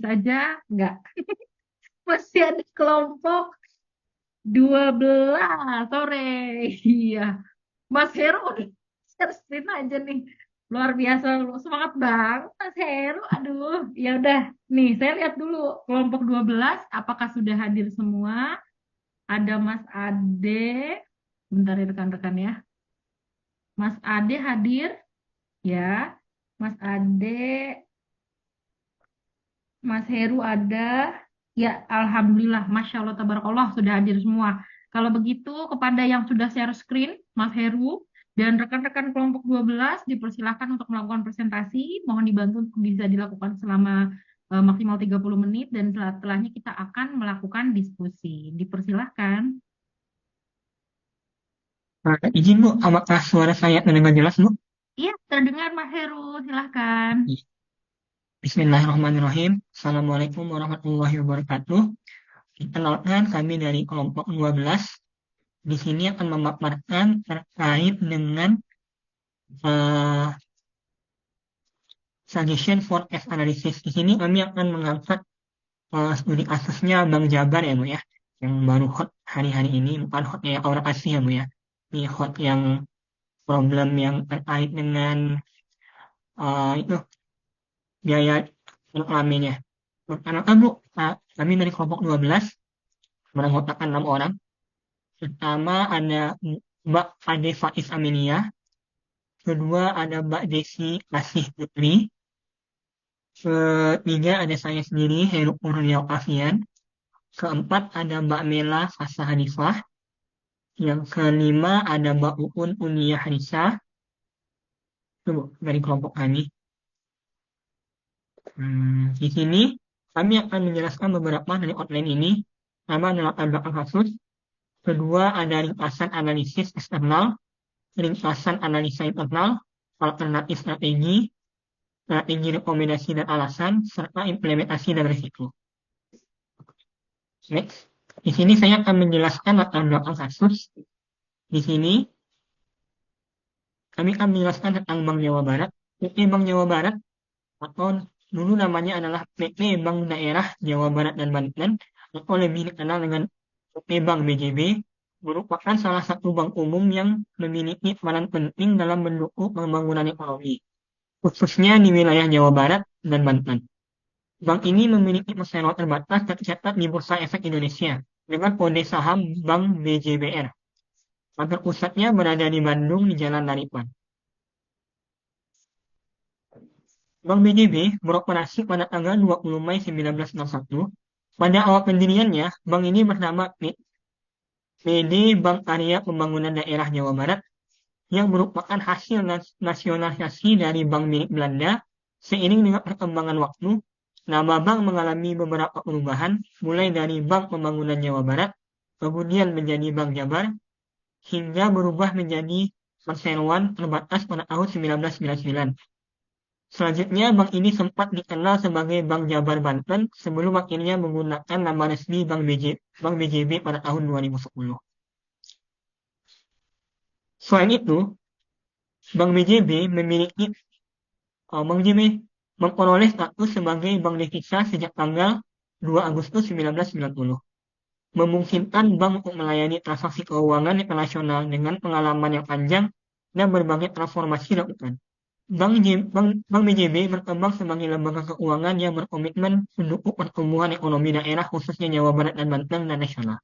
saja enggak. Masih ada kelompok 12 sore. Iya. Mas Heru udah share screen aja nih. Luar biasa, lu semangat banget Mas Heru. Aduh, ya udah. Nih, saya lihat dulu kelompok 12 apakah sudah hadir semua? Ada Mas Ade. Bentar ya rekan-rekan ya. Mas Ade hadir ya. Mas Ade, Mas Heru ada. Ya, Alhamdulillah, Masya Allah, Tabarakallah, sudah hadir semua. Kalau begitu, kepada yang sudah share screen, Mas Heru, dan rekan-rekan kelompok 12, dipersilahkan untuk melakukan presentasi. Mohon dibantu untuk bisa dilakukan selama maksimal 30 menit, dan setelahnya kita akan melakukan diskusi. Dipersilahkan. Izin Bu, apakah suara saya terdengar jelas Bu? Iya, terdengar Mas Heru, silahkan. Iya. Bismillahirrahmanirrahim. Assalamualaikum warahmatullahi wabarakatuh. Perkenalkan kami dari kelompok 12. Di sini akan memaparkan terkait dengan eh, suggestion for case analysis. Di sini kami akan mengangkat studi kasusnya Bang Jabar ya Bu ya, yang baru hot hari-hari ini, bukan hotnya yang orang asli ya Bu ya. Ini hot yang problem yang terkait dengan itu biaya reklaminya. Perkenalkan Bu, kami dari kelompok 12 beranggotakan 6 orang. Pertama ada Mbak Ade Faiz Aminia, kedua ada Mbak Desi Asih Putri, ketiga ada saya sendiri Heru Kurniaw Afian, keempat ada Mbak Mela Fasa Hanifah, yang kelima ada Mbak Uun Unia Hanisa, itu Bu, dari kelompok kami. Di sini kami akan menjelaskan beberapa dari outline ini. Pertama adalah latar belakang kasus, kedua ada ringkasan analisis eksternal, ringkasan analisa internal, alternatif strategi, strategi rekomendasi dan alasan, serta implementasi dan risiko. Next. Di sini saya akan menjelaskan latar belakang kasus. Di sini kami akan menjelaskan tentang Bank Jawa Barat. PT Bank Jawa Barat atau dulu namanya adalah PT Bank Daerah Jawa Barat dan Banten atau lebih dikenal dengan PT Bank BJB merupakan salah satu bank umum yang memiliki peran penting dalam mendukung pembangunan ekonomi, khususnya di wilayah Jawa Barat dan Banten. Bank ini memiliki peserta terbatas tercatat di Bursa Efek Indonesia dengan kode saham Bank BJBR. Kantor pusatnya berada di Bandung di Jalan Laripan. Bank BJB beroperasi pada tanggal 20 Mei 1961. Pada awal pendiriannya, bank ini bernama PD Bank Karya Pembangunan Daerah Jawa Barat yang merupakan hasil nasionalisasi dari bank milik Belanda. Seiring dengan perkembangan waktu, nama bank mengalami beberapa perubahan, mulai dari Bank Pembangunan Jawa Barat, kemudian menjadi Bank Jabar, hingga berubah menjadi perseroan terbatas pada tahun 1999. Selanjutnya, bank ini sempat dikenal sebagai Bank Jabar Banten sebelum akhirnya menggunakan nama resmi Bank BJB pada tahun 2010. Selain itu, Bank BJB Bank BJB memperoleh status sebagai bank devisa sejak tanggal 2 Agustus 1990, memungkinkan bank untuk melayani transaksi keuangan internasional dengan pengalaman yang panjang dan berbagai transformasi dilakukan. Bank BJB berkembang sebagai lembaga keuangan yang berkomitmen mendukung pertumbuhan ekonomi daerah khususnya Jawa Barat dan Banten dan nasional.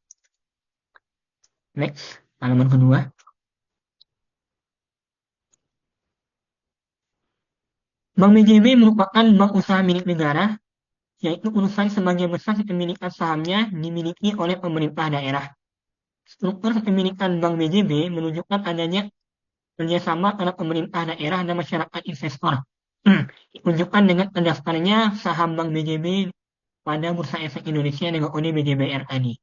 Next, halaman kedua. Bank BJB merupakan bank usaha milik negara, yaitu urusan sebagian besar kepemilikan sahamnya dimiliki oleh pemerintah daerah. Struktur kepemilikan Bank BJB menunjukkan adanya kerjasama antara pemerintah daerah dan masyarakat investor. Ditunjukkan dengan terdaftarnya saham Bank BJB pada Bursa Efek Indonesia dengan kode BJBR tadi.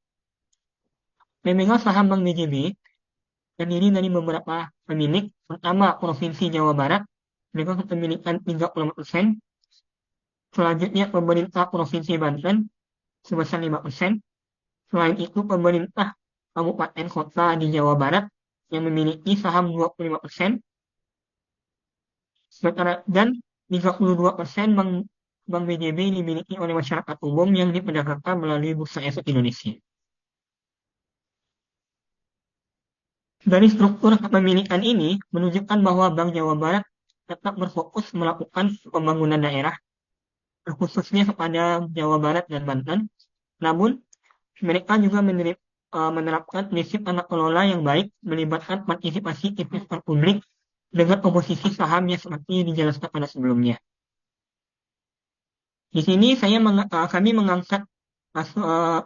Pemegang saham Bank BJB terdiri dari beberapa pemilik, pertama Provinsi Jawa Barat dengan kepemilikan 30%, selanjutnya pemerintah Provinsi Banten sebesar 5%, selain itu pemerintah kabupaten kota di Jawa Barat yang memiliki saham 25%, dan 32% Bank BJB dimiliki oleh masyarakat umum yang diperdagangkan melalui Bursa Efek Indonesia. Dari struktur kepemilikan ini menunjukkan bahwa Bank Jawa Barat tetap berfokus melakukan pembangunan daerah, khususnya kepada Jawa Barat dan Banten. Namun, mereka juga menerapkan prinsip tata kelola yang baik, melibatkan partisipasi investor publik dengan komposisi saham yang seperti dijelaskan pada sebelumnya. Di sini kami mengangkat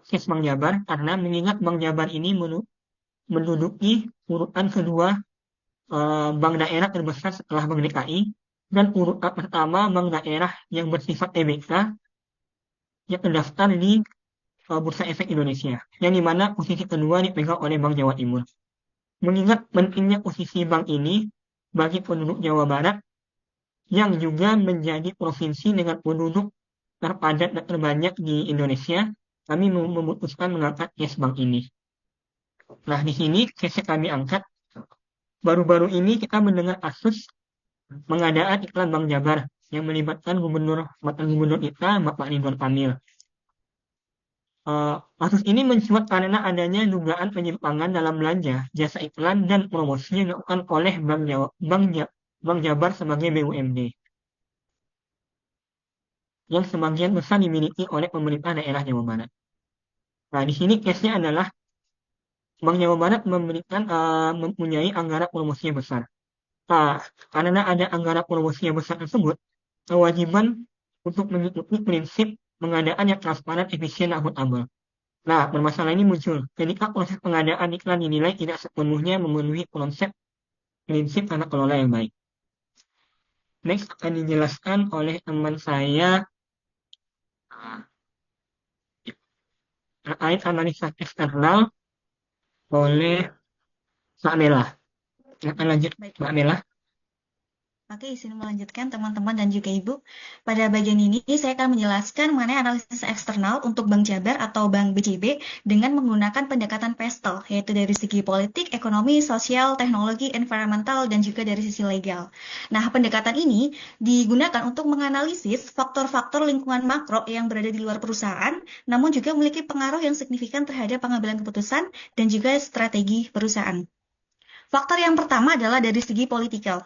case Bank Jabar karena mengingat Bank Jabar ini menduduki urutan kedua bank daerah terbesar setelah Bank DKI dan urutan pertama bank daerah yang bersifat TBK yang terdaftar di Bursa Efek Indonesia, yang dimana posisi kedua dipegang oleh Bank Jawa Timur. Mengingat pentingnya posisi bank ini bagi penduduk Jawa Barat yang juga menjadi provinsi dengan penduduk terpadat dan terbanyak di Indonesia, kami memutuskan mengangkat case bank ini. Nah, di sini case kami angkat, baru-baru ini kita mendengar kasus pengadaan iklan Bank Jabar yang melibatkan mantan gubernur kita, Bapak Ridwan Kamil. Kasus ini mencuat karena adanya dugaan penyimpangan dalam belanja, jasa iklan, dan promosi yang dilakukan oleh Bank Jabar sebagai BUMD, yang sebagian besar dimiliki oleh pemerintah daerah Jawa Barat. Nah, di sini case-nya adalah Bank Jawa Barat mempunyai anggaran promosi yang besar. Nah, karena ada anggaran promosi yang besar tersebut, kewajiban untuk mengikuti prinsip pengadaan yang transparan, efisien, dan akuntabel. Nah, permasalahan ini muncul ketika proses pengadaan iklan dinilai tidak sepenuhnya memenuhi konsep prinsip tata kelola yang baik. Next akan dijelaskan oleh teman saya terkait analisa eksternal oleh Mbak Mela. Akan lanjut, Baik. Mbak Mela. Oke, izin melanjutkan teman-teman dan juga Ibu. Pada bagian ini saya akan menjelaskan mengenai analisis eksternal untuk Bank Jabar atau Bank BJB dengan menggunakan pendekatan PESTEL, yaitu dari segi politik, ekonomi, sosial, teknologi, environmental, dan juga dari sisi legal. Nah, pendekatan ini digunakan untuk menganalisis faktor-faktor lingkungan makro yang berada di luar perusahaan, namun juga memiliki pengaruh yang signifikan terhadap pengambilan keputusan dan juga strategi perusahaan. Faktor yang pertama adalah dari segi politikal.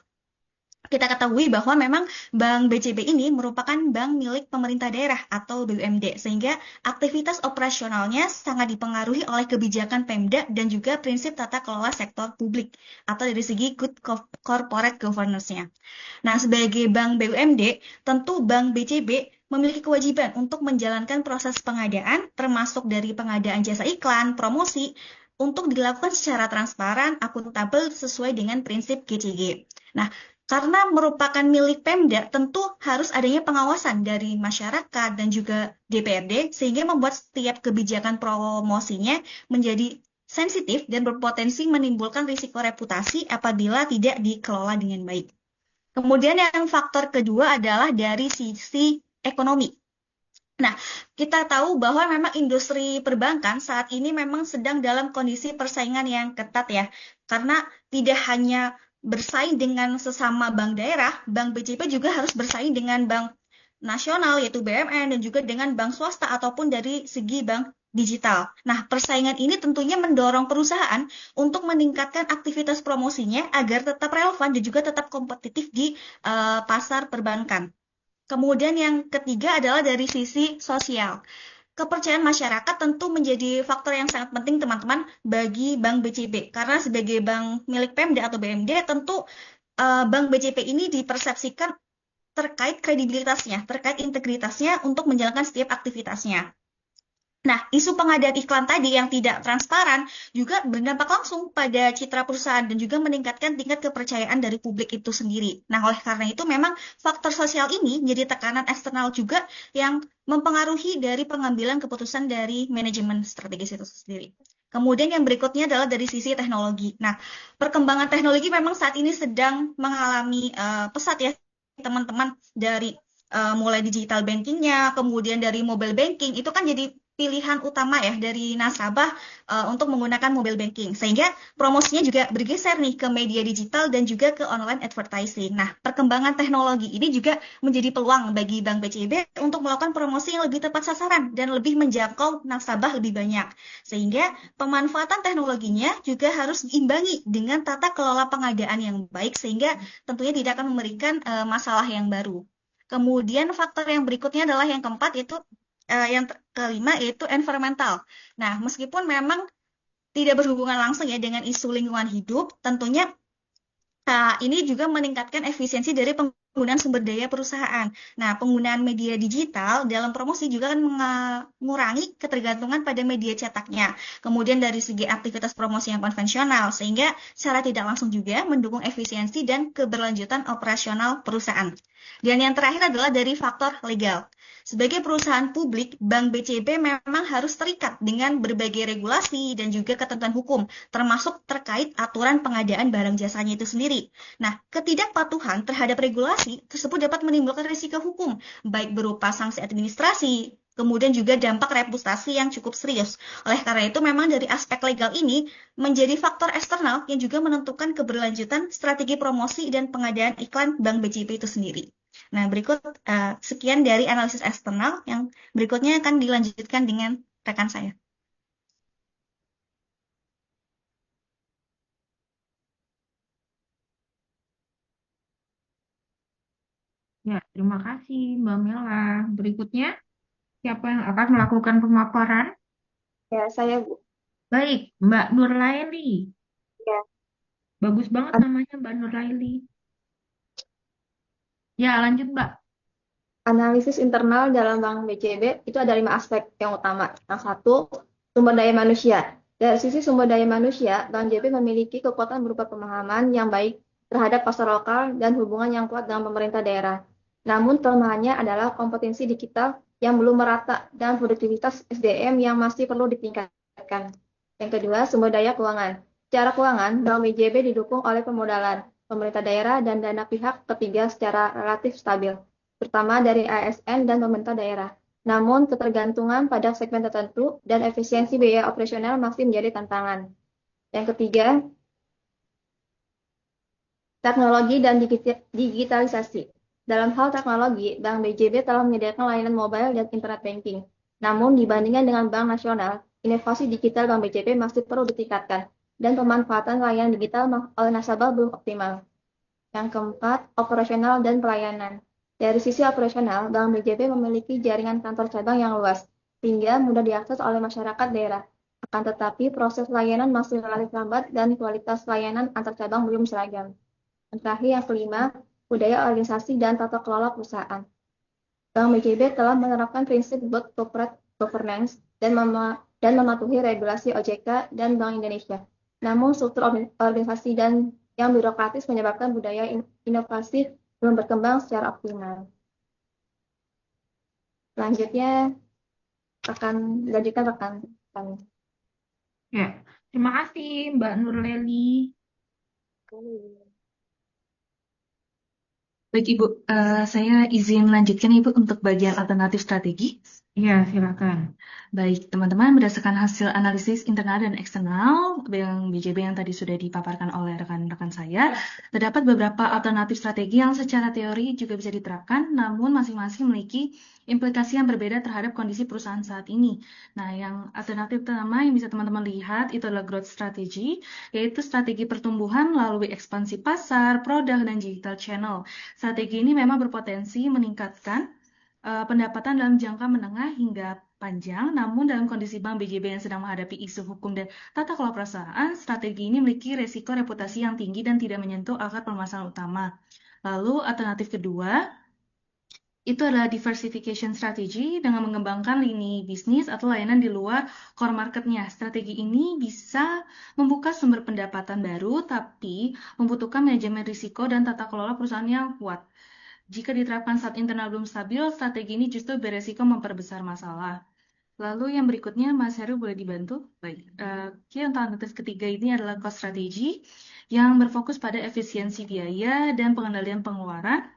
Kita ketahui bahwa memang Bank BJB ini merupakan bank milik pemerintah daerah atau BUMD, sehingga aktivitas operasionalnya sangat dipengaruhi oleh kebijakan Pemda dan juga prinsip tata kelola sektor publik atau dari segi good corporate governance-nya. Nah, sebagai bank BUMD, tentu Bank BJB memiliki kewajiban untuk menjalankan proses pengadaan, termasuk dari pengadaan jasa iklan, promosi, untuk dilakukan secara transparan, akuntabel, sesuai dengan prinsip GCG. Nah, karena merupakan milik Pemda, tentu harus adanya pengawasan dari masyarakat dan juga DPRD, sehingga membuat setiap kebijakan promosinya menjadi sensitif dan berpotensi menimbulkan risiko reputasi apabila tidak dikelola dengan baik. Kemudian yang faktor kedua adalah dari sisi ekonomi. Nah, kita tahu bahwa memang industri perbankan saat ini memang sedang dalam kondisi persaingan yang ketat ya, karena tidak hanya bersaing dengan sesama bank daerah, Bank BJP juga harus bersaing dengan bank nasional yaitu BUMN dan juga dengan bank swasta ataupun dari segi bank digital. Nah, persaingan ini tentunya mendorong perusahaan untuk meningkatkan aktivitas promosinya agar tetap relevan dan juga tetap kompetitif di pasar perbankan. Kemudian yang ketiga adalah dari sisi sosial. Kepercayaan masyarakat tentu menjadi faktor yang sangat penting teman-teman bagi Bank BJB. Karena sebagai bank milik Pemda atau BMD, tentu Bank BJP ini dipersepsikan terkait kredibilitasnya, terkait integritasnya untuk menjalankan setiap aktivitasnya. Nah, isu pengadaan iklan tadi yang tidak transparan juga berdampak langsung pada citra perusahaan dan juga meningkatkan tingkat kepercayaan dari publik itu sendiri. Nah, oleh karena itu memang faktor sosial ini menjadi tekanan eksternal juga yang mempengaruhi dari pengambilan keputusan dari manajemen strategis itu sendiri. Kemudian yang berikutnya adalah dari sisi teknologi. Nah, perkembangan teknologi memang saat ini sedang mengalami pesat ya teman-teman, dari mulai digital bankingnya, kemudian dari mobile banking, itu kan jadi pilihan utama ya dari nasabah untuk menggunakan mobile banking. Sehingga promosinya juga bergeser nih ke media digital dan juga ke online advertising. Nah, perkembangan teknologi ini juga menjadi peluang bagi Bank BCB untuk melakukan promosi yang lebih tepat sasaran dan lebih menjangkau nasabah lebih banyak. Sehingga pemanfaatan teknologinya juga harus diimbangi dengan tata kelola pengadaan yang baik sehingga tentunya tidak akan memberikan masalah yang baru. Kemudian faktor yang berikutnya adalah yang keempat yaitu yang kelima yaitu environmental. Nah, meskipun memang tidak berhubungan langsung ya dengan isu lingkungan hidup, tentunya ini juga meningkatkan efisiensi dari penggunaan sumber daya perusahaan. Nah, penggunaan media digital dalam promosi juga akan mengurangi ketergantungan pada media cetaknya. Kemudian dari segi aktivitas promosi yang konvensional, sehingga secara tidak langsung juga mendukung efisiensi dan keberlanjutan operasional perusahaan. Dan yang terakhir adalah dari faktor legal. Sebagai perusahaan publik, Bank BCB memang harus terikat dengan berbagai regulasi dan juga ketentuan hukum, termasuk terkait aturan pengadaan barang jasanya itu sendiri. Nah, ketidakpatuhan terhadap regulasi tersebut dapat menimbulkan risiko hukum, baik berupa sanksi administrasi, kemudian juga dampak reputasi yang cukup serius. Oleh karena itu, memang dari aspek legal ini menjadi faktor eksternal yang juga menentukan keberlanjutan strategi promosi dan pengadaan iklan Bank BCB itu sendiri. Nah, berikut sekian dari analisis eksternal yang berikutnya akan dilanjutkan dengan rekan saya. Ya, terima kasih Mbak Mela. Berikutnya, siapa yang akan melakukan pemaparan? Ya, saya Bu. Baik, Mbak Nurlaili. Ya, Bagus banget namanya Mbak Nurlaili. Ya, lanjut Mbak. analisis internal dalam Bank BCB itu ada 5 aspek yang utama. Yang satu, sumber daya manusia. Dari sisi sumber daya manusia, Bank JB memiliki kekuatan berupa pemahaman yang baik terhadap pasar lokal dan hubungan yang kuat dengan pemerintah daerah. Namun kelemahannya adalah kompetensi digital yang belum merata dan produktivitas SDM yang masih perlu ditingkatkan. Yang kedua, sumber daya keuangan. Secara keuangan, Bank BJB didukung oleh pemodalan, pemerintah daerah, dan dana pihak ketiga secara relatif stabil, terutama dari ASN dan pemerintah daerah. Namun, ketergantungan pada segmen tertentu dan efisiensi biaya operasional masih menjadi tantangan. Yang ketiga, teknologi dan digitalisasi. Dalam hal teknologi, Bank BJB telah menyediakan layanan mobile dan internet banking. Namun, dibandingkan dengan bank nasional, inovasi digital Bank BJB masih perlu ditingkatkan, dan pemanfaatan layanan digital oleh nasabah belum optimal. Yang keempat, operasional dan pelayanan. Dari sisi operasional, Bank BJB memiliki jaringan kantor cabang yang luas, sehingga mudah diakses oleh masyarakat daerah. Akan tetapi, proses layanan masih relatif lambat dan kualitas layanan antar cabang belum seragam. Yang terakhir, yang kelima, budaya organisasi dan tata kelola perusahaan. Bank BJB telah menerapkan prinsip good corporate governance dan mematuhi regulasi OJK dan Bank Indonesia. Namun, struktur organisasi dan yang birokratis menyebabkan budaya inovasi belum berkembang secara optimal. Selanjutnya, akan dilanjutkan rekan kami. Ya, terima kasih Mbak Nurlaili. Baik Ibu, saya izin melanjutkan Ibu untuk bagian alternatif strategi. Ya, silakan. Baik, teman-teman, berdasarkan hasil analisis internal dan eksternal yang BJB yang tadi sudah dipaparkan oleh rekan-rekan saya, terdapat beberapa alternatif strategi yang secara teori juga bisa diterapkan, namun masing-masing memiliki implikasi yang berbeda terhadap kondisi perusahaan saat ini. Nah, yang alternatif pertama yang bisa teman-teman lihat itu adalah growth strategy, yaitu strategi pertumbuhan melalui ekspansi pasar, produk, dan digital channel. Strategi ini memang berpotensi meningkatkan pendapatan dalam jangka menengah hingga panjang, namun dalam kondisi Bank BJB yang sedang menghadapi isu hukum dan tata kelola perusahaan, strategi ini memiliki resiko reputasi yang tinggi dan tidak menyentuh akar permasalahan utama. Lalu alternatif kedua, itu adalah diversification strategy dengan mengembangkan lini bisnis atau layanan di luar core marketnya. Strategi ini bisa membuka sumber pendapatan baru, tapi membutuhkan manajemen risiko dan tata kelola perusahaan yang kuat. Jika diterapkan saat internal belum stabil, strategi ini justru beresiko memperbesar masalah. Lalu yang berikutnya, Mas Heru boleh dibantu? Baik, untuk alternatif ketiga ini adalah cost strategy yang berfokus pada efisiensi biaya dan pengendalian pengeluaran.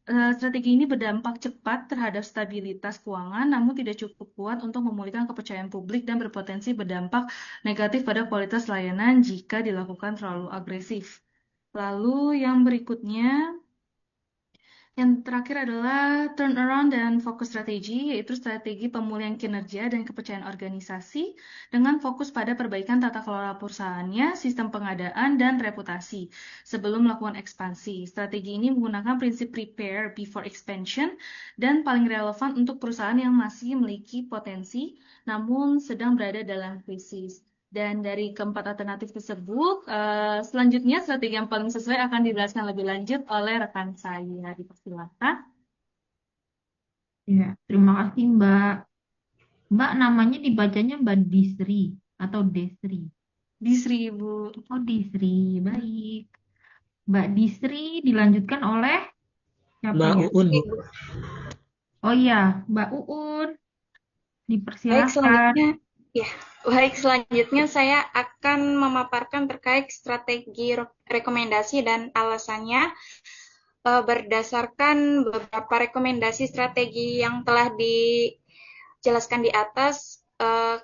Strategi ini berdampak cepat terhadap stabilitas keuangan, namun tidak cukup kuat untuk memulihkan kepercayaan publik dan berpotensi berdampak negatif pada kualitas layanan jika dilakukan terlalu agresif. Lalu yang berikutnya, yang terakhir adalah turnaround dan fokus strategi, yaitu strategi pemulihan kinerja dan kepercayaan organisasi dengan fokus pada perbaikan tata kelola perusahaannya, sistem pengadaan, dan reputasi sebelum melakukan ekspansi. Strategi ini menggunakan prinsip prepare before expansion dan paling relevan untuk perusahaan yang masih memiliki potensi namun sedang berada dalam krisis. Dan dari keempat alternatif tersebut, selanjutnya strategi yang paling sesuai akan dijelaskan lebih lanjut oleh rekan saya. Dipersilakan. Ya, terima kasih Mbak. Mbak namanya dibacanya Mbak Disri atau Desri? Disri, Bu. Oh, Disri. Baik. Mbak Disri dilanjutkan oleh siapa Mbak ya? Uun, Bu. Oh iya, Mbak Uun. Baik, Dipersilakan. selanjutnya saya akan memaparkan terkait strategi rekomendasi dan alasannya berdasarkan beberapa rekomendasi strategi yang telah dijelaskan di atas.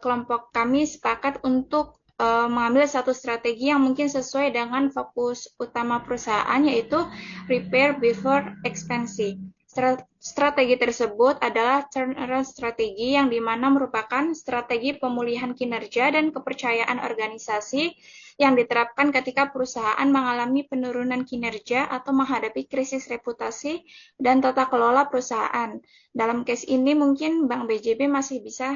Kelompok kami sepakat untuk mengambil satu strategi yang mungkin sesuai dengan fokus utama perusahaan, yaitu prepare before expansion. Strategi tersebut adalah turnaround strategi yang dimana merupakan strategi pemulihan kinerja dan kepercayaan organisasi yang diterapkan ketika perusahaan mengalami penurunan kinerja atau menghadapi krisis reputasi dan tata kelola perusahaan. Dalam case ini mungkin Bank BJB masih bisa,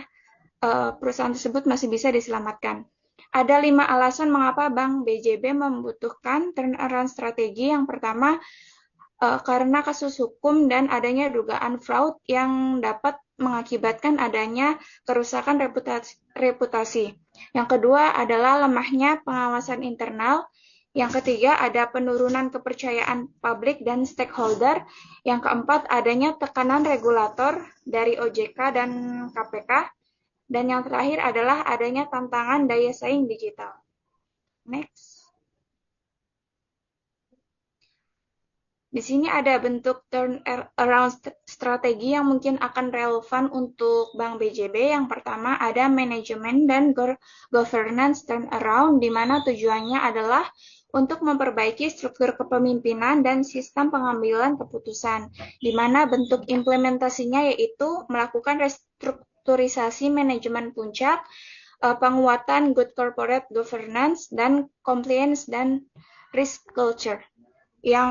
perusahaan tersebut masih bisa diselamatkan. Ada 5 alasan mengapa Bank BJB membutuhkan turnaround strategi. Yang pertama, karena kasus hukum dan adanya dugaan fraud yang dapat mengakibatkan adanya kerusakan reputasi. Yang kedua adalah lemahnya pengawasan internal. Yang ketiga ada penurunan kepercayaan publik dan stakeholder. Yang keempat adanya tekanan regulator dari OJK dan KPK. Dan yang terakhir adalah adanya tantangan daya saing digital. Next. Di sini ada bentuk turnaround strategi yang mungkin akan relevan untuk Bank BJB. Yang pertama ada manajemen dan governance turnaround, di mana tujuannya adalah untuk memperbaiki struktur kepemimpinan dan sistem pengambilan keputusan, di mana bentuk implementasinya yaitu melakukan restrukturisasi manajemen puncak, penguatan good corporate governance, dan compliance dan risk culture. Yang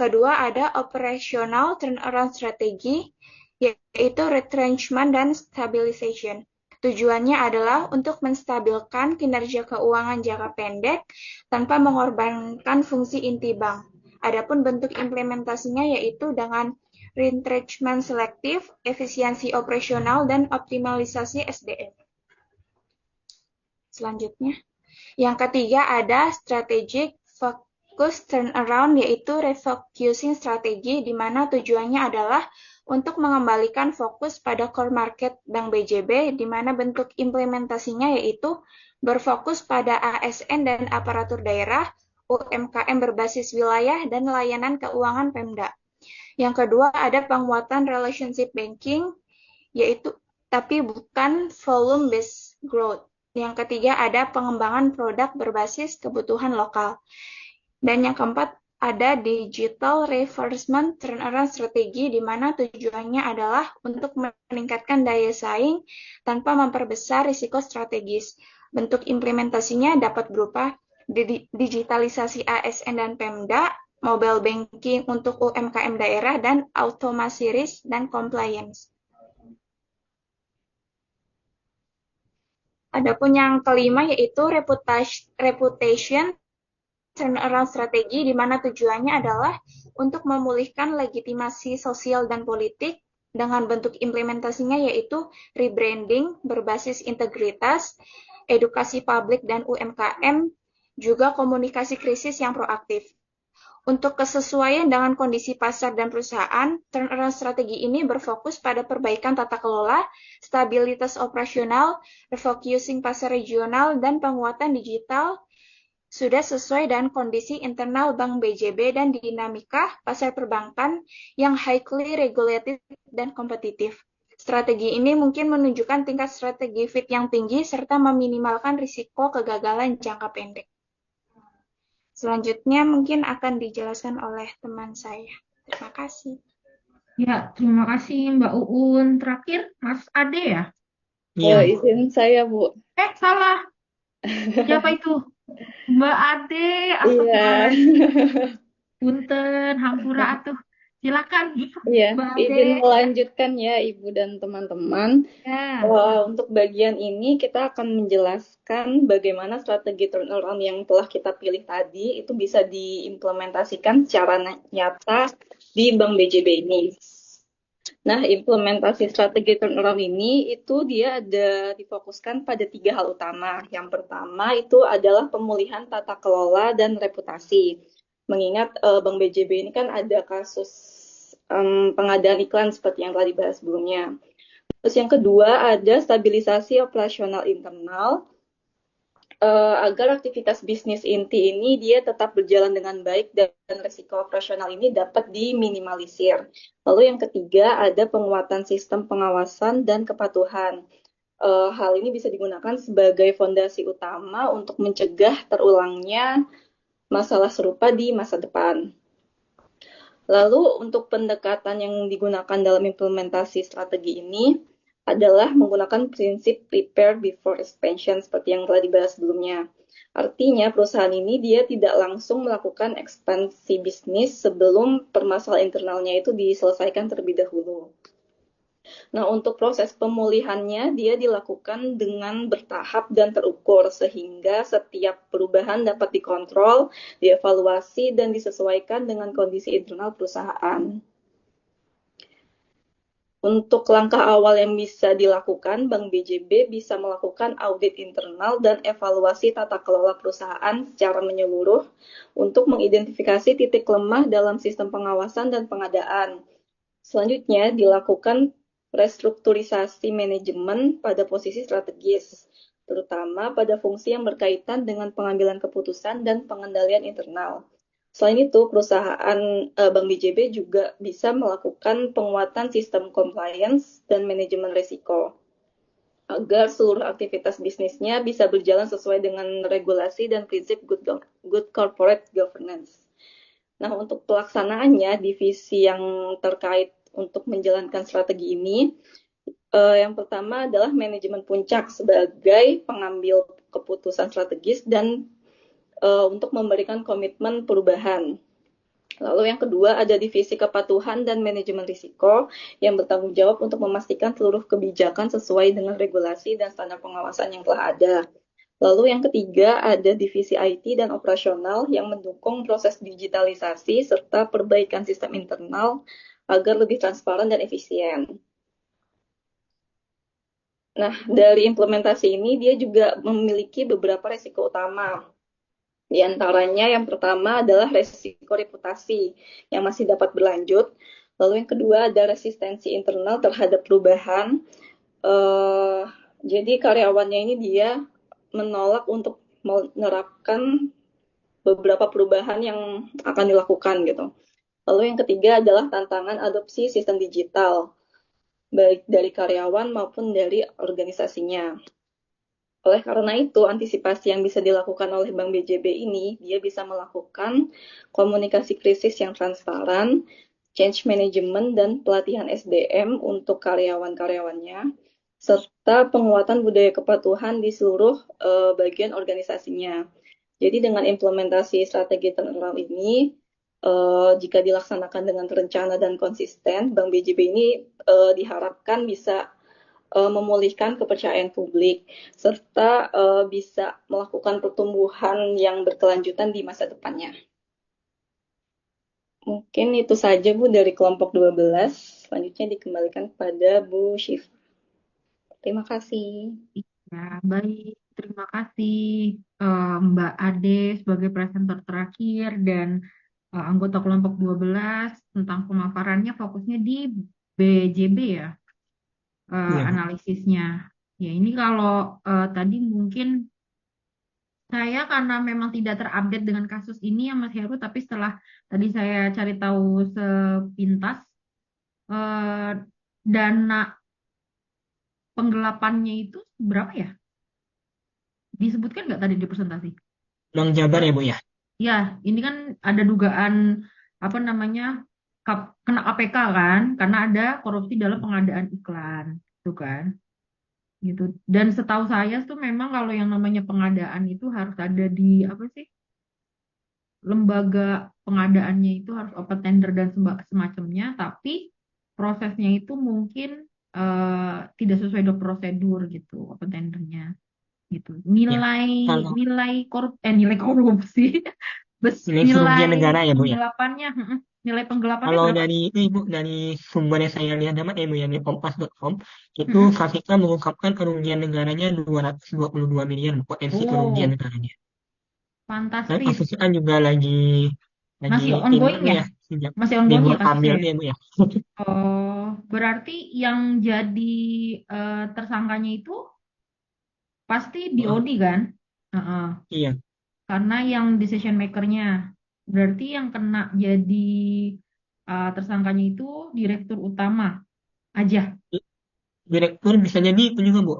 kedua ada operational turnaround strategi, yaitu retrenchment dan stabilization. Tujuannya adalah untuk menstabilkan kinerja keuangan jangka pendek tanpa mengorbankan fungsi inti bank. Adapun bentuk implementasinya yaitu dengan retrenchment selektif, efisiensi operasional, dan optimalisasi SDM. Selanjutnya, yang ketiga ada strategic fokus turnaround, yaitu refocusing strategi, di mana tujuannya adalah untuk mengembalikan fokus pada core market Bank BJB, di mana bentuk implementasinya yaitu berfokus pada ASN dan aparatur daerah, UMKM berbasis wilayah, dan layanan keuangan Pemda. Yang kedua ada penguatan relationship banking, yaitu tapi bukan volume based growth. Yang ketiga ada pengembangan produk berbasis kebutuhan lokal. Dan yang keempat ada digital reinforcement turnaround strategi, di mana tujuannya adalah untuk meningkatkan daya saing tanpa memperbesar risiko strategis. Bentuk implementasinya dapat berupa digitalisasi ASN dan Pemda, mobile banking untuk UMKM daerah, dan automasi risk dan compliance. Adapun yang kelima yaitu reputation turnaround strategi, di mana tujuannya adalah untuk memulihkan legitimasi sosial dan politik dengan bentuk implementasinya yaitu rebranding berbasis integritas, edukasi publik dan UMKM, juga komunikasi krisis yang proaktif. Untuk kesesuaian dengan kondisi pasar dan perusahaan, turnaround strategi ini berfokus pada perbaikan tata kelola, stabilitas operasional, refocusing pasar regional, dan penguatan digital sudah sesuai dengan kondisi internal Bank BJB dan dinamika pasar perbankan yang highly regulated dan kompetitif. Strategi ini mungkin menunjukkan tingkat strategi fit yang tinggi serta meminimalkan risiko kegagalan jangka pendek. Selanjutnya mungkin akan dijelaskan oleh teman saya. Terima kasih. Ya, terima kasih Mbak Uun. Terakhir, Mas Ade ya? Iya. Izin saya, Bu. Salah. Siapa itu? Mbak Ade. Iya. Astagfirullahaladzim. Punten, hampura atuh. Silakan, Iya, Mbak izin Ade. melanjutkan ya Ibu dan teman-teman. Ya. Untuk bagian ini kita akan menjelaskan bagaimana strategi turnaround yang telah kita pilih tadi itu bisa diimplementasikan secara nyata di Bank BJB ini. Nah, implementasi strategi turnaround ini itu dia ada difokuskan pada 3 hal utama. Yang pertama itu adalah pemulihan tata kelola dan reputasi. Mengingat Bank BJB ini kan ada kasus pengadaan iklan seperti yang telah dibahas sebelumnya. Terus yang kedua ada stabilisasi operasional internal agar aktivitas bisnis inti ini dia tetap berjalan dengan baik dan risiko operasional ini dapat diminimalisir. Lalu yang ketiga ada penguatan sistem pengawasan dan kepatuhan. Hal ini bisa digunakan sebagai fondasi utama untuk mencegah terulangnya masalah serupa di masa depan. Lalu untuk pendekatan yang digunakan dalam implementasi strategi ini adalah menggunakan prinsip prepare before expansion seperti yang telah dibahas sebelumnya. Artinya perusahaan ini dia tidak langsung melakukan ekspansi bisnis sebelum permasalahan internalnya itu diselesaikan terlebih dahulu. Nah, untuk proses pemulihannya dia dilakukan dengan bertahap dan terukur sehingga setiap perubahan dapat dikontrol, dievaluasi, dan disesuaikan dengan kondisi internal perusahaan. Untuk langkah awal yang bisa dilakukan, Bank BJB bisa melakukan audit internal dan evaluasi tata kelola perusahaan secara menyeluruh untuk mengidentifikasi titik lemah dalam sistem pengawasan dan pengadaan. Selanjutnya, dilakukan restrukturisasi manajemen pada posisi strategis, terutama pada fungsi yang berkaitan dengan pengambilan keputusan dan pengendalian internal. Selain itu, perusahaan Bank BJB juga bisa melakukan penguatan sistem compliance dan manajemen risiko agar seluruh aktivitas bisnisnya bisa berjalan sesuai dengan regulasi dan prinsip good corporate governance. Nah, untuk pelaksanaannya, divisi yang terkait untuk menjalankan strategi ini, yang pertama adalah manajemen puncak sebagai pengambil keputusan strategis dan untuk memberikan komitmen perubahan. Lalu yang kedua ada divisi kepatuhan dan manajemen risiko yang bertanggung jawab untuk memastikan seluruh kebijakan sesuai dengan regulasi dan standar pengawasan yang telah ada. Lalu yang ketiga ada divisi IT dan operasional yang mendukung proses digitalisasi serta perbaikan sistem internal agar lebih transparan dan efisien. Nah, dari implementasi ini dia juga memiliki beberapa risiko utama. Di antaranya yang pertama adalah resiko reputasi yang masih dapat berlanjut. Lalu yang kedua ada resistensi internal terhadap perubahan. Jadi karyawannya ini dia menolak untuk menerapkan beberapa perubahan yang akan dilakukan gitu. Lalu yang ketiga adalah tantangan adopsi sistem digital, baik dari karyawan maupun dari organisasinya. Oleh karena itu, antisipasi yang bisa dilakukan oleh Bank BJB ini, dia bisa melakukan komunikasi krisis yang transparan, change management, dan pelatihan SDM untuk karyawan-karyawannya, serta penguatan budaya kepatuhan di seluruh bagian organisasinya. Jadi dengan implementasi strategi turnaround ini, jika dilaksanakan dengan terencana dan konsisten, Bank BJB ini diharapkan bisa memulihkan kepercayaan publik, serta bisa melakukan pertumbuhan yang berkelanjutan di masa depannya. Mungkin itu saja Bu dari kelompok 12. Selanjutnya dikembalikan kepada Bu Syifa. Terima kasih. Ya, baik. Terima kasih Mbak Ade sebagai presenter terakhir dan anggota kelompok 12 tentang pemaparannya fokusnya di BJB ya, Iya, Bu. analisisnya. Ya, ini kalau tadi mungkin Saya karena memang tidak terupdate dengan kasus ini ya Mas Heru, tapi setelah tadi saya cari tahu sepintas, eh, dana penggelapannya itu berapa ya? Disebutkan nggak tadi di presentasi? Bank Jabar ya Bu ya. Ya, ini kan ada dugaan apa namanya kena KPK kan, karena ada korupsi dalam pengadaan iklan, itu kan, gitu. Dan setahu saya tuh memang kalau yang namanya pengadaan itu harus ada di apa sih, lembaga pengadaannya itu harus open tender dan semacamnya, tapi prosesnya itu mungkin tidak sesuai dengan prosedur gitu, open tendernya gitu. Ya. Nilai Kalau nilai korupsi, nilai nilai kerugian negara ya Bu ya. penggelapannya, nilai penggelapannya Kalau berapa? dari itu Ibu, dari sumber yang saya lihat dapat ya Bu ya, di kompas.com, itu Mm-mm. KPK mengungkapkan kerugian negaranya 222 miliar Bu, potensi kerugian Oh, negaranya. Dan fantastis. kasusnya kan juga lagi Masih ini ongoing Bu ya? ya, sejak Masih ongoing libur ya kasusnya ambil ya? ya Bu ya. Oh, berarti yang jadi tersangkanya itu pasti Oh, DOD kan? Heeh. iya. Karena yang decision makernya. Berarti yang kena jadi tersangkanya itu direktur utama aja. Direktur bisa jadi itu juga Bu.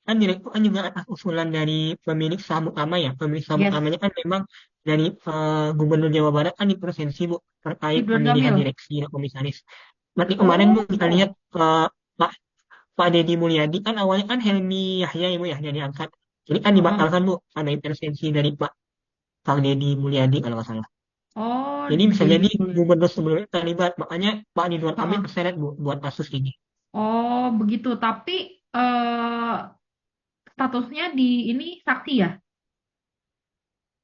Kan direktur kan juga atas usulan dari pemilik saham utama ya. Pemilik saham Yes, utamanya kan memang dari Gubernur Jawa Barat kan di provinsi Bu terkait Ridwan pemilihan Kamil. direksi dan komisaris. Berarti kemarin Bu kita lihat Oh, Pak Pak Deddy Mulyadi kan awalnya kan Helmi Yahya ya Bu ya yang diangkat. Jadi kan heeh. dibatalkan Bu ada intervensi dari Pak Deddy Mulyadi kalau nggak salah. Oh, Jadi bisa jadi Deddy Mulyadi. gubernur sebelumnya terlibat. Makanya Pak Ridwan Kamil Heeh. terseret Bu buat kasus ini. Oh, begitu. Tapi statusnya di ini saksi ya?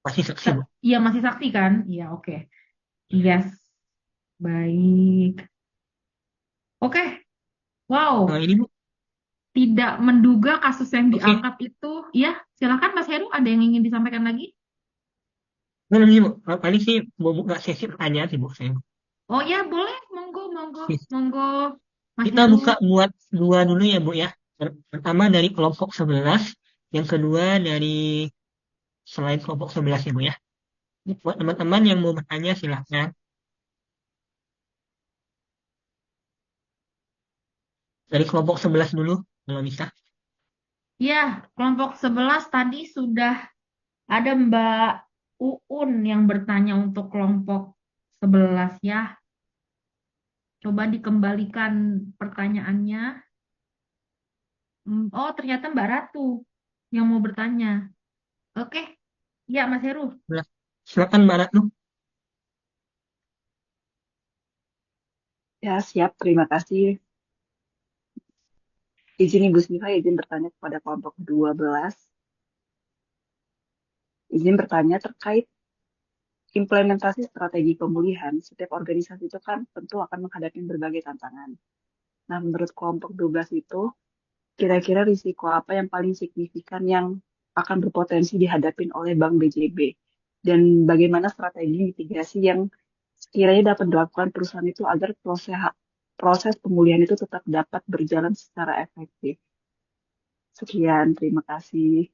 Pasti saksi Bu. Iya, masih saksi kan? Iya, oke. Iya. Yes, baik. Oke, Nah wow. ini Bu, Tidak menduga kasus yang oke. diangkat itu. Ya, silakan Mas Heru, ada yang ingin disampaikan lagi? Nah, ini Bu, paling sih mau buka sesi pertanyaan sih Bu saya. Oh ya, boleh. Monggo, monggo, Oke. monggo. Mas Kita Heru. buka buat dua dulu ya Bu ya. Pertama dari kelompok 11, yang kedua dari selain kelompok 11 ya Bu ya. Buat teman-teman yang mau bertanya silahkan. Dari kelompok 11 dulu kalau bisa. Ya, kelompok 11 tadi sudah ada Mbak Uun yang bertanya untuk kelompok 11 ya. Coba dikembalikan pertanyaannya. Oh, ternyata Mbak Ratu yang mau bertanya. Oke, ya Mas Heru. Nah, silakan Mbak Ratnu. Ya, siap. Terima kasih. Izin Ibu Smifa, izin bertanya kepada kelompok 12. Izin bertanya terkait implementasi strategi pemulihan. Setiap organisasi itu kan tentu akan menghadapi berbagai tantangan. Nah, menurut kelompok 12 itu, kira-kira risiko apa yang paling signifikan yang akan berpotensi dihadapi oleh Bank BJB? Dan bagaimana strategi mitigasi yang sekiranya dapat dilakukan perusahaan itu agar proses pemulihan itu tetap dapat berjalan secara efektif? Sekian, terima kasih.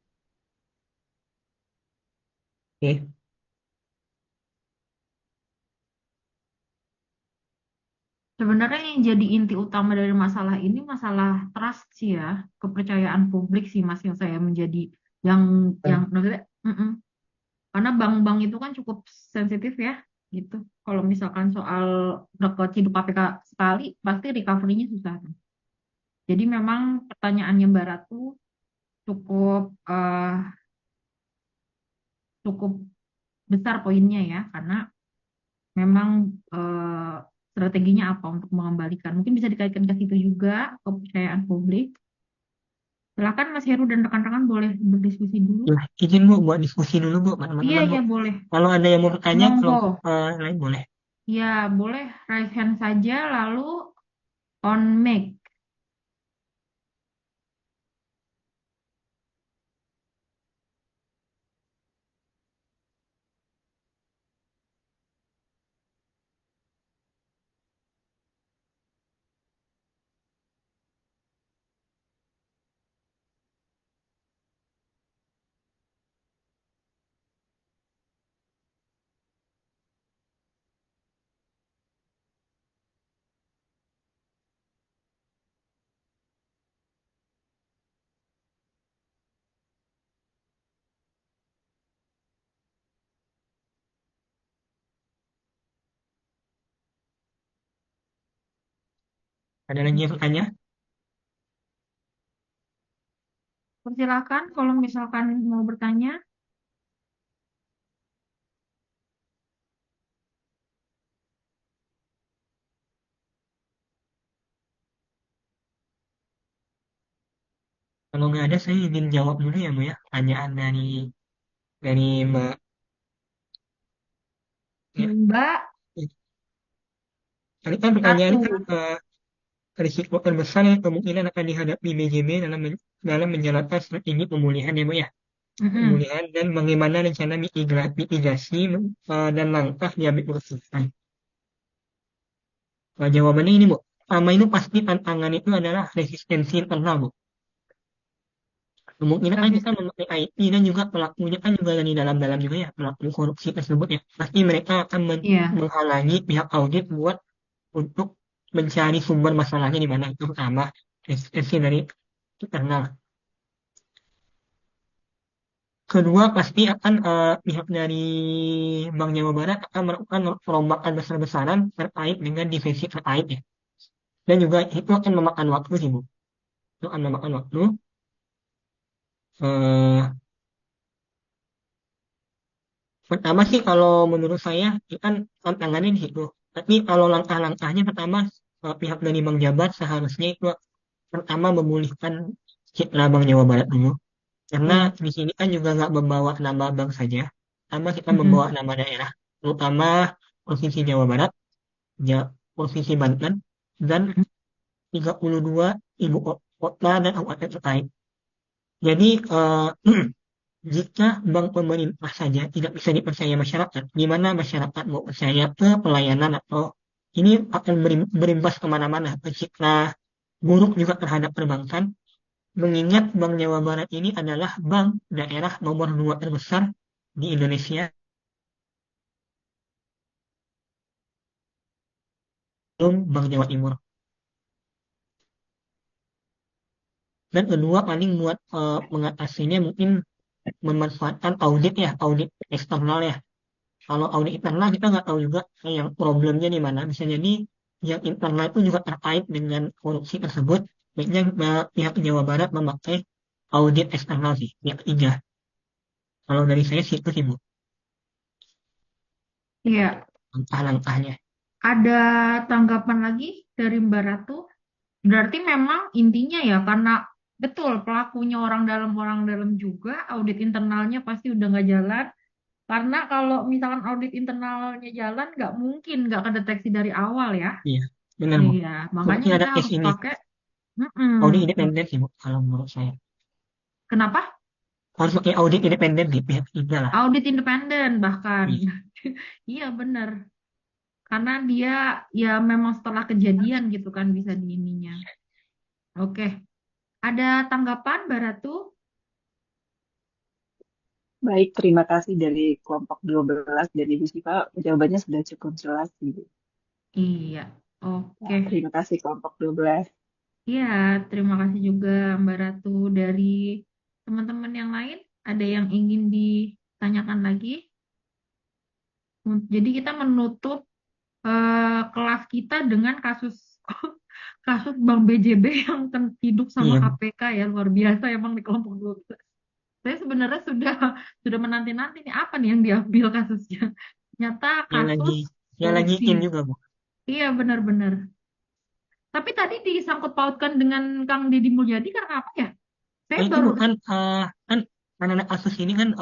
Oke. Sebenarnya yang jadi inti utama dari masalah ini masalah trust sih ya, kepercayaan publik sih Mas yang saya menjadi yang maksudnya, karena bank-bank itu kan cukup sensitif ya gitu. Kalau misalkan soal keciduk KPK sekali, pasti recovery-nya susah. Jadi memang pertanyaannya Mbak Ratu cukup cukup besar poinnya ya, karena memang strateginya apa untuk mengembalikan. Mungkin bisa dikaitkan ke situ juga kepercayaan publik. Silakan Mas Heru dan rekan-rekan boleh berdiskusi dulu. Nah, izin Bu buat diskusi dulu Bu sama Iya, teman-teman Bu. iya boleh. Kalau ada yang mau bertanya, kelompok Monggo. lain boleh. Ya, boleh raise hand saja lalu on mic. Ada lagi yang bertanya? Persilakan kalau misalkan mau bertanya. Kalau nggak ada, saya ingin jawab dulu ya, Bu ya. Pertanyaan dari Mbak. Ya. Mbak Tadi kan pertanyaan kan Ratu. risiko terbesar yang kemungkinan akan dihadapi BJB dalam menjalankan strategi pemulihan ya, Bu ya. Mm-mm. Pemulihan dan bagaimana rencana mitigasi dan langkah diambil perusahaan. Nah, jawabannya ini, Bu. Pertama itu pasti tantangan itu adalah resistensi internal, Bu. Kemungkinan kan kita Resisten. memakai IT dan juga pelakunya kan juga dari dalam-dalam juga ya, pelaku korupsi tersebut ya. Pasti mereka akan Iya. menghalangi pihak audit buat untuk mencari sumber masalahnya di mana. Itu pertama, resistensi dari internal. Kedua, pasti akan pihak dari Bank Jawa Barat akan melakukan perombakan besar-besaran terkait dengan divisi terkait ya. Dan juga itu akan memakan waktu sih, Bu. Itu akan memakan waktu. Eh, Pertama sih kalau menurut saya itu kan tantangannya di situ. Tapi kalau langkah-langkahnya pertama pihak dari Bank Jabar seharusnya itu pertama memulihkan citra Bank Jawa Barat dulu. Karena Iya. di sini kan juga nggak membawa nama bank saja, sama kita membawa Mm-mm. nama daerah, terutama Provinsi Jawa Barat, Provinsi Banten, dan Mm-mm. 32 ibu kota dan kabupaten terkait. Jadi jika bank pemerintah saja tidak bisa dipercaya masyarakat, di mana masyarakat mau percaya ke pelayanan atau ini akan berimbas kemana-mana, ke citra buruk juga terhadap perbankan, mengingat Bank Jawa Barat ini adalah bank daerah nomor 2 terbesar di Indonesia, belum Bank Jawa Timur. Dan kedua paling buat mengatasinya mungkin memanfaatkan audit ya, audit eksternal ya. Kalau audit internal kita nggak tahu juga yang problemnya di mana. Bisa jadi yang internal itu juga terkait dengan korupsi tersebut. Baiknya pihak Jawa Barat memakai audit eksternal sih, pihak ketiga. Kalau dari saya sih itu sih, Bu, Iya. langkah-langkahnya. Ada tanggapan lagi dari Mbak Ratu? Berarti memang intinya ya karena betul pelakunya orang dalam juga, audit internalnya pasti udah nggak jalan. Karena kalau misalkan audit internalnya jalan, nggak mungkin nggak kedeteksi dari awal ya. Iya, benar, Bu. Iya, makanya Seperti ada kita case harus ini, pakai. Mm-mm. audit independen sih, Bu, kalau menurut saya. Kenapa? Harus pakai audit independen di pihak ketiga lah. Audit independen bahkan. Iya. Iya benar. Karena dia ya memang setelah kejadian gitu kan bisa di ininya. Oke. Ada tanggapan Mbak Ratu? Baik, terima kasih dari kelompok 12 dan Ibu Siva. Jawabannya sudah cukup jelas, Ibu. Iya. Ya, Oke. terima kasih kelompok 12. Iya, terima kasih juga Mbak Ratu. Dari teman-teman yang lain, ada yang ingin ditanyakan lagi? Jadi kita menutup kelas kita dengan kasus kasus Bank BJB yang hidup sama Iya, Bu. KPK ya luar biasa emang di kelompok 12. Saya sebenarnya sudah menanti-nanti nih apa nih yang diambil kasusnya. Nyata Yang kasus lagi, yang lagi korupsi. in juga, Bu. Iya benar-benar. Tapi tadi disangkut pautkan dengan Kang Deddy Mulyadi karena apa ya? Saya Itu baru bukan kan karena ada kasus ini kan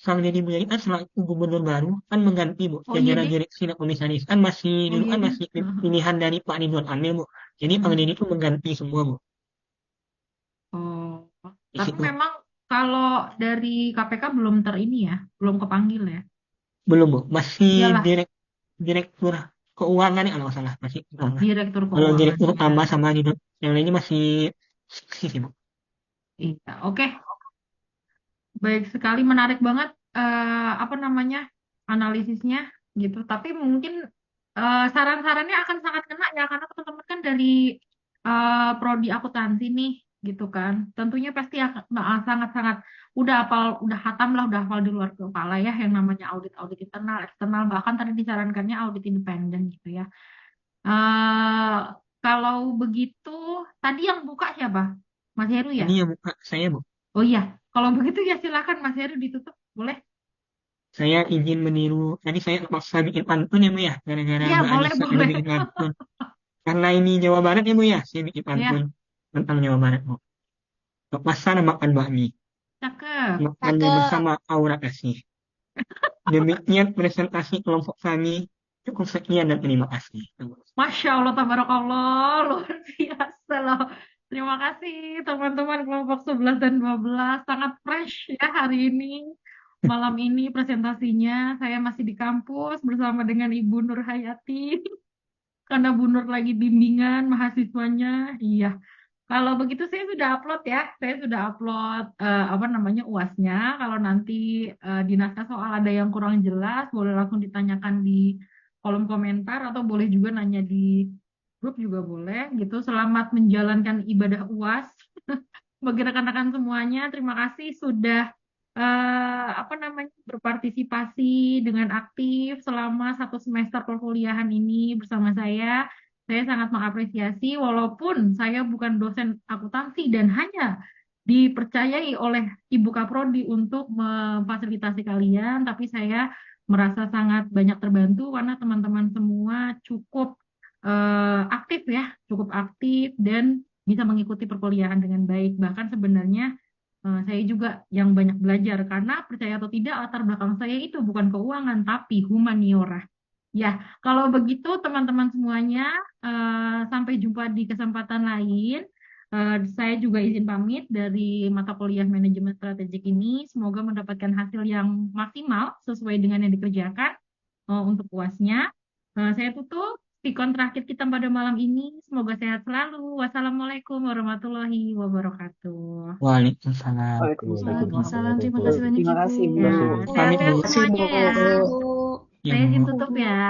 Sang Deddy Mulyadi kan selaku gubernur baru kan mengganti, Bu, oh iya jajaran deh. direksi dan komisaris kan masih Oh dulu iya kan deh. masih pilihan dari Pak Ridwan Kamil, Bu. Jadi Kang Deddy itu mengganti semua, Bu, Oh, di tapi situ. memang kalau dari KPK belum ini ya, belum kepanggil ya. Belum, Bu, masih Iyalah, direktur keuangan ya kalau nggak salah masih keuangan. Direktur Kalau Keuangan direktur ya. utama sama yang lainnya masih seksi sih, Bu. Iya, oke. Baik sekali, menarik banget apa namanya analisisnya gitu. Tapi mungkin saran-sarannya akan sangat kena ya karena teman-teman kan dari prodi akuntansi nih gitu kan. Tentunya pasti akan sangat-sangat udah hatam lah, udah hafal di luar kepala ya yang namanya audit-audit internal, eksternal bahkan tadi disarankannya audit independen gitu ya. Eh, Kalau begitu, tadi yang buka siapa? Mas Heru ya? Tadi yang buka saya, Bu. Oh iya, kalau begitu ya silakan Mas Heru ditutup, boleh? Saya izin meniru. Tadi saya terpaksa bikin pantun ya, Bu ya. Gara-gara Iya, Mbak boleh, Anissa tadi boleh. bikin pantun. Karena ini Jawa Barat ya, Bu ya. Saya bikin pantun Ya, tentang Jawa Barat, Bu. Ke pasar makan bakmi. cakep. Makannya Cakep. bersama aura kasih. Demikian presentasi kelompok kami. Cukup sekian dan terima kasih. Masya Allah, tabarakallah, luar biasa loh. Terima kasih teman-teman kelompok 11 dan 12. Sangat fresh ya hari ini. Malam ini presentasinya saya masih di kampus bersama dengan Ibu Nur Hayati. Karena Bu Nur lagi bimbingan mahasiswanya. Iya. Kalau begitu saya sudah upload ya. Saya sudah upload apa namanya UASnya. Kalau nanti di naskah soal ada yang kurang jelas, boleh langsung ditanyakan di kolom komentar atau boleh juga nanya di grup juga boleh gitu. Selamat menjalankan ibadah UAS bagi rekan-rekan semuanya. Terima kasih sudah apa namanya berpartisipasi dengan aktif selama 1 semester perkuliahan ini bersama saya. Saya sangat mengapresiasi walaupun saya bukan dosen akuntansi dan hanya dipercayai oleh Ibu Kaprodi untuk memfasilitasi kalian, tapi saya merasa sangat banyak terbantu karena teman-teman semua cukup aktif ya, cukup aktif dan bisa mengikuti perkuliahan dengan baik. Bahkan sebenarnya saya juga yang banyak belajar karena percaya atau tidak latar belakang saya itu bukan keuangan tapi humaniora. Ya, kalau begitu teman-teman semuanya sampai jumpa di kesempatan lain. Saya juga izin pamit dari mata kuliah manajemen strategik ini. Semoga mendapatkan hasil yang maksimal sesuai dengan yang dikerjakan untuk UASnya. Saya tutup pikon terakhir kita pada malam ini. Semoga sehat selalu. Wassalamualaikum warahmatullahi wabarakatuh. Waalaikumsalam. Waalaikumsalam. Waalaikumsalam. Terima kasih banyak Terima Ibu. kasih, Ya, Bu. Pamit, sehat-sehat Bu. Terima kasih, Bu. semuanya ya. Bu. Ya, Saya izin Bu. tutup ya.